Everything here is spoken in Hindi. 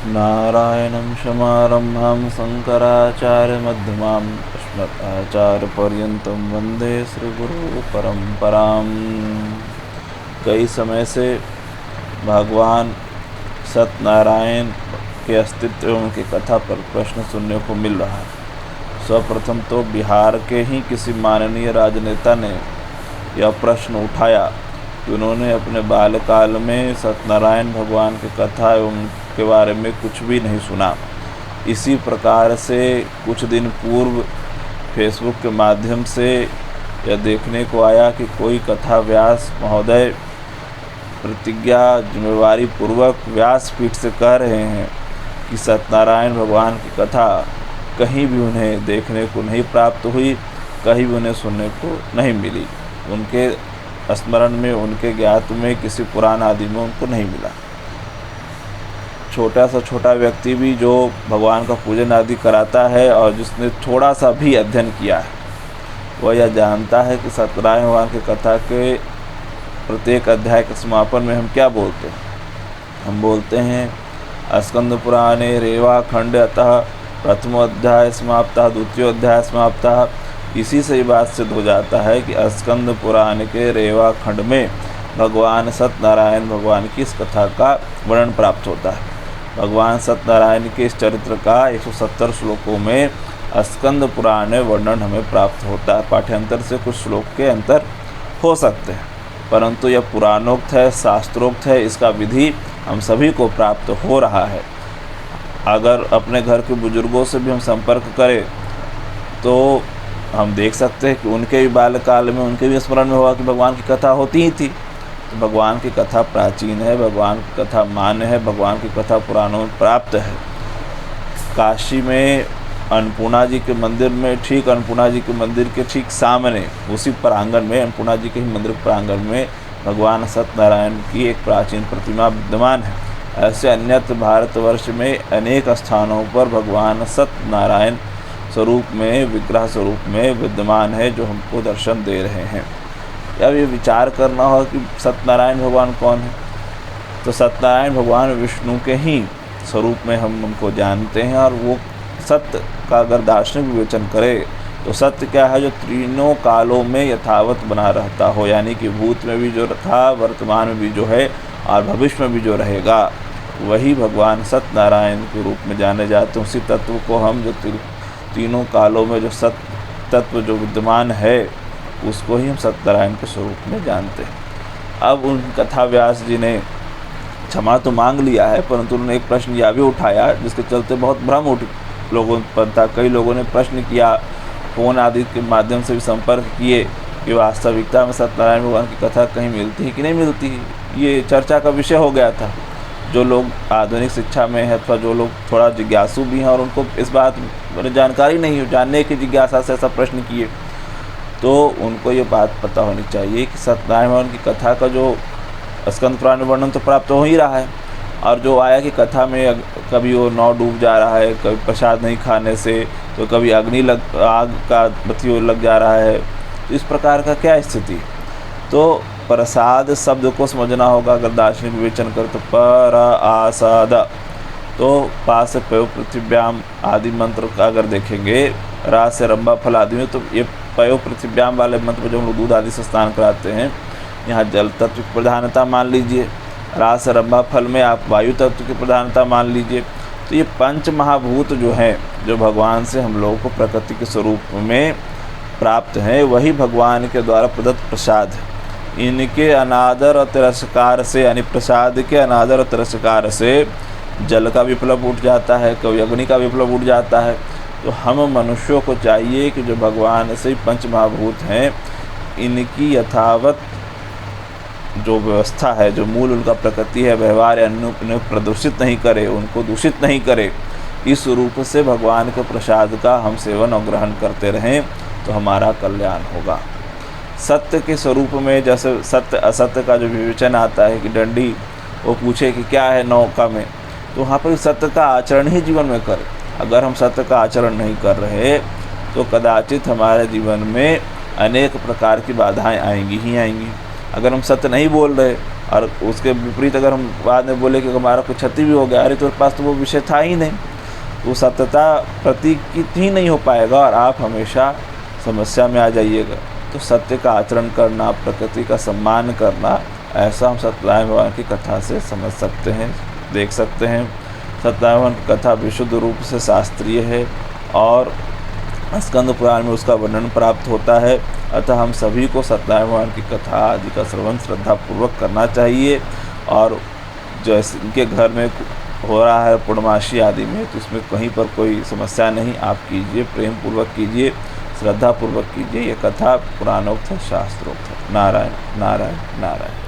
नारायणं शमारम्भां शङ्कराचार्यमध्यमाम् अस्मदाचार्यपर्यन्तं वन्दे श्रीगुरुपरम्पराम्। कई समय से भगवान सत्यनारायण के अस्तित्व एवं उनकी कथा पर प्रश्न सुनने को मिल रहा है। सर्वप्रथम तो बिहार के ही किसी माननीय राजनेता ने यह प्रश्न उठाया कि उन्होंने अपने बाल्यकाल में सत्यनारायण भगवान की कथा एवं के बारे में कुछ भी नहीं सुना। इसी प्रकार से कुछ दिन पूर्व फेसबुक के माध्यम से यह देखने को आया कि कोई कथा व्यास महोदय प्रतिज्ञा जिम्मेवारी पूर्वक व्यासपीठ से कह रहे हैं कि सत्यनारायण भगवान की कथा कहीं भी उन्हें देखने को नहीं प्राप्त हुई, कहीं भी उन्हें सुनने को नहीं मिली। उनके स्मरण में, उनके ज्ञात में किसी पुराण आदि में उनको नहीं मिला। छोटा सा छोटा व्यक्ति भी जो भगवान का पूजन आदि कराता है और जिसने थोड़ा सा भी अध्ययन किया है, वह यह जानता है कि सत्यनारायण भगवान की कथा के प्रत्येक अध्याय के समापन में हम क्या बोलते हैं। हम बोलते हैं स्कंद पुराणे रेवा खंड अतः प्रथम अध्याय समाप्तः द्वितीय अध्याय समाप्तः। इसी से ये बात सिद्ध हो जाता है कि स्कंद पुराण के रेवा खंड में भगवान सत्यनारायण भगवान की इस कथा का वर्णन प्राप्त होता है। भगवान सत्यनारायण के इस चरित्र का 170 श्लोकों में स्कंद पुराण में वर्णन हमें प्राप्त होता है। पाठ्यांतर से कुछ श्लोक के अंतर हो सकते हैं, परंतु यह पुराणोक्त है, शास्त्रोक्त है। इसका विधि हम सभी को प्राप्त हो रहा है। अगर अपने घर के बुजुर्गों से भी हम संपर्क करें तो हम देख सकते हैं कि उनके भी बाल्यकाल में उनके भी स्मरण में हुआ कि भगवान की कथा होती ही थी। तो भगवान की कथा प्राचीन है, भगवान की कथा मान्य है, भगवान की कथा पुराणों में प्राप्त है। काशी में अन्नपूर्णा जी के मंदिर में, ठीक अन्नपूर्णा जी के मंदिर के ठीक सामने उसी प्रांगण में, अन्नपूर्णा जी के ही मंदिर प्रांगण में भगवान सत्यनारायण की एक प्राचीन प्रतिमा विद्यमान है। ऐसे अन्यत्र भारतवर्ष में अनेक स्थानों पर भगवान सत्यनारायण स्वरूप में, विग्रह स्वरूप में विद्यमान है, जो हमको दर्शन दे रहे हैं। अब ये विचार करना होगा कि सत्यनारायण भगवान कौन है। तो सत्यनारायण भगवान विष्णु के ही स्वरूप में हम उनको जानते हैं। और वो सत्य का अगर दार्शनिक विवेचन करें तो सत्य क्या है, जो तीनों कालों में यथावत बना रहता हो, यानी कि भूत में भी जो था, वर्तमान में भी जो है और भविष्य में भी जो रहेगा, वही भगवान सत्यनारायण के रूप में जाने जाते हैं। उसी तत्व को हम जो तीनों कालों में जो सत्य तत्व जो विद्यमान है, उसको ही हम सत्यनारायण के स्वरूप में जानते हैं। अब उन कथा व्यास जी ने क्षमा तो मांग लिया है, परंतु उन्होंने एक प्रश्न यह भी उठाया जिसके चलते बहुत भ्रम उठ लोगों पर था। कई लोगों ने प्रश्न किया, फ़ोन आदि के माध्यम से भी संपर्क किए कि वास्तविकता में सत्यनारायण भगवान की कथा कहीं मिलती है कि नहीं मिलती है। ये चर्चा का विषय हो गया था। जो लोग आधुनिक शिक्षा में है अथवा जो लोग थोड़ा जिज्ञासु भी हैं और उनको इस बात में जानकारी नहीं हो, जानने की जिज्ञासा से ऐसा प्रश्न किए, तो उनको ये बात पता होनी चाहिए कि सत्यनारायण भगवान की कथा का जो स्कंद पुराण में वर्णन तो प्राप्त हो ही रहा है। और जो आया कि कथा में कभी वो नाव डूब जा रहा है, कभी प्रसाद नहीं खाने से, तो कभी आग का बत्ती लग जा रहा है, तो इस प्रकार का क्या स्थिति। तो प्रसाद शब्द को समझना होगा। अगर दार्शनिक विवेचन कर तो पर आसाद, तो पा से पयो पृथिव्याम आदि मंत्र का अगर देखेंगे, रा से रंभा फल आदि में, तो ये पयो पृथिव्याम वाले मंत्र जो हम लोग दूध आदि से स्नान कराते हैं, यहाँ जल तत्व की प्रधानता मान लीजिए। रा से रंभा फल में आप वायु तत्व की प्रधानता मान लीजिए। तो ये पंच महाभूत जो हैं, जो भगवान से हम लोगों को प्रकृति के स्वरूप में प्राप्त हैं, वही भगवान के द्वारा प्रदत्त प्रसाद है। इनके अनादर और तिरस्कार से, यानी प्रसाद के अनादर और तिरस्कार से जल का विप्लव उठ जाता है, कभी अग्नि का विप्लव उठ जाता है। तो हम मनुष्यों को चाहिए कि जो भगवान से पंच महाभूत हैं, इनकी यथावत जो व्यवस्था है, जो मूल उनका प्रकृति है, व्यवहार या उन्हें प्रदूषित नहीं करे, उनको दूषित नहीं करे। इस रूप से भगवान के प्रसाद का हम सेवन और ग्रहण करते रहें तो हमारा कल्याण होगा। सत्य के स्वरूप में जैसे सत्य असत्य का जो विवेचन आता है कि डंडी वो पूछे कि क्या है नौका में, तो वहाँ पर सत्य का आचरण ही जीवन में करें। अगर हम सत्य का आचरण नहीं कर रहे तो कदाचित हमारे जीवन में अनेक प्रकार की बाधाएं आएंगी ही आएंगी। अगर हम सत्य नहीं बोल रहे और उसके विपरीत अगर हम बाद में बोले कि हमारा कुछ क्षति भी हो गया, अरे तुम्हारे पास तो वो विषय था ही नहीं, तो सत्यता प्रतीक ही नहीं हो पाएगा और आप हमेशा समस्या में आ जाइएगा। तो सत्य का आचरण करना, प्रकृति का सम्मान करना, ऐसा हम सत्यनारायण भगवान की कथा से समझ सकते हैं, देख सकते हैं। सत्यनारायण भगवान की कथा विशुद्ध रूप से शास्त्रीय है और स्कंद पुराण में उसका वर्णन प्राप्त होता है। अतः हम सभी को सत्यनारायण भगवान की कथा आदि का श्रवण श्रद्धापूर्वक करना चाहिए। और जैसे इनके घर में हो रहा है पूर्णमासी आदि में, तो इसमें कहीं पर कोई समस्या नहीं, आप कीजिए, प्रेम पूर्वक कीजिए, श्रद्धापूर्वक कीजिए। ये कथा पुराणोक्त है, शास्त्रोक्त है। नारायण नारायण नारायण।